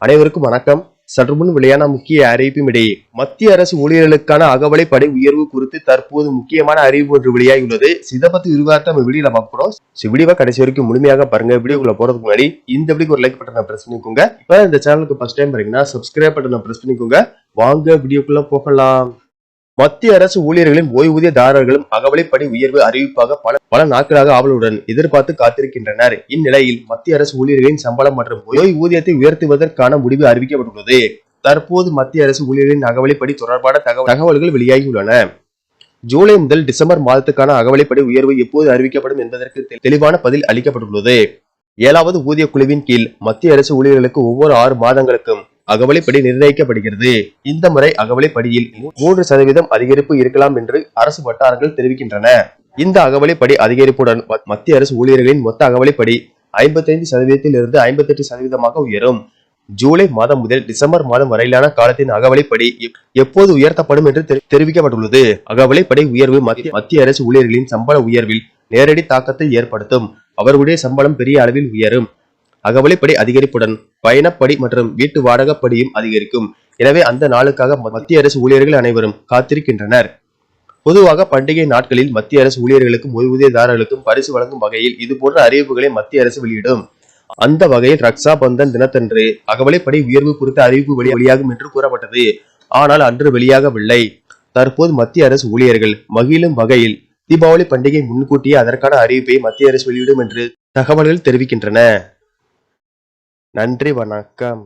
அனைவருக்கும் வணக்கம். சற்று முன் வெளியான முக்கிய அறிவிப்பும் இடையே மத்திய அரசு ஊழியர்களுக்கான அகவலை படை உயர்வு குறித்து தற்போது முக்கியமான அறிவிப்பு ஒன்று வெளியாகியுள்ளது. இதை பத்தி விரிவாக நம்ம வீடியோல பார்க்கிறோம். வீடியோவை கடைசி வரைக்கும் முழுமையாக பாருங்க. வீடியோக்குள்ள போறதுக்கு முன்னாடி இந்த வீடியோக்கு ஒரு லைக் பட்டனை பிரஸ் பண்ணிக்கோங்க. இப்ப இந்த சேனலுக்கு ஃபர்ஸ்ட் டைம் பாத்தீங்கன்னா சப்ஸ்கிரைப் பட்டனை பிரஸ் பண்ணிக்கோங்க. வாங்க வீடியோக்குள்ள போகலாம். மத்திய அரசு ஊழியர்களின் ஓய்வூதியதாரர்களும் அகவலைப்படி உயர்வு அறிவிப்பாக பல நாட்களாக ஆவலுடன் எதிர்பார்த்து காத்திருக்கின்றனர். இந்நிலையில் மத்திய அரசு ஊழியர்களின் சம்பளம் மற்றும் ஓய்வூதியத்தை உயர்த்துவதற்கான முடிவு அறிவிக்கப்பட்டுள்ளது. தற்போது மத்திய அரசு ஊழியர்களின் அகவலைப்படி தொடர்பான தகவல்கள் வெளியாகியுள்ளன. ஜூலை முதல் டிசம்பர் மாதத்துக்கான அகவலைப்படி உயர்வு எப்போது அறிவிக்கப்படும் என்பதற்கு தெளிவான பதில் அளிக்கப்பட்டுள்ளது. 7வது ஊதிய குழுவின் கீழ் மத்திய அரசு ஊழியர்களுக்கு ஒவ்வொரு 6 மாதங்களுக்கும் அகவலைப்படி நிர்ணயிக்கப்படுகிறது. இந்த முறை அகவலைப்படியில் 3% அதிகரிப்பு இருக்கலாம் என்று அரசு வட்டாரங்கள் தெரிவிக்கின்றன. இந்த அகவலைப்படி அதிகரிப்புடன் மத்திய அரசு ஊழியர்களின் மொத்த அகவலைப்படி 55% இருந்து 58% உயரும். ஜூலை மாதம் முதல் டிசம்பர் மாதம் வரையிலான காலத்தின் அகவலைப்படி எப்போது உயர்த்தப்படும் என்று தெரிவிக்கப்பட்டுள்ளது. அகவலைப்படி உயர்வு மத்திய அரசு ஊழியர்களின் சம்பள உயர்வில் நேரடி தாக்கத்தை ஏற்படுத்தும். அவர்களுடைய சம்பளம் பெரிய அளவில் உயரும். அகவலைப்படி அதிகரிப்புடன் பயணப்படி மற்றும் வீட்டு வாடகைப்படியும் அதிகரிக்கும். எனவே அந்த நாளுக்காக மத்திய அரசு ஊழியர்கள் அனைவரும் காத்திருக்கின்றனர். பொதுவாக பண்டிகை நாட்களில் மத்திய அரசு ஊழியர்களுக்கும் ஓய்வூதியதாரர்களுக்கும் பரிசு வழங்கும் வகையில் இதுபோன்ற அறிவிப்புகளை மத்திய அரசு வெளியிடும். அந்த வகையில் ரக்ஷா பந்தன் தினத்தன்று அகவலைப்படி உயர்வு குறித்த அறிவிப்பு வெளியாகும் என்று கூறப்பட்டது. ஆனால் அன்று வெளியாகவில்லை. தற்போது மத்திய அரசு ஊழியர்கள் மகிழும் வகையில் தீபாவளி பண்டிகை முன்கூட்டியே அதற்கான அறிவிப்பை மத்திய அரசு வெளியிடும் என்று தகவல்கள் தெரிவிக்கின்றன. நன்றி, வணக்கம்.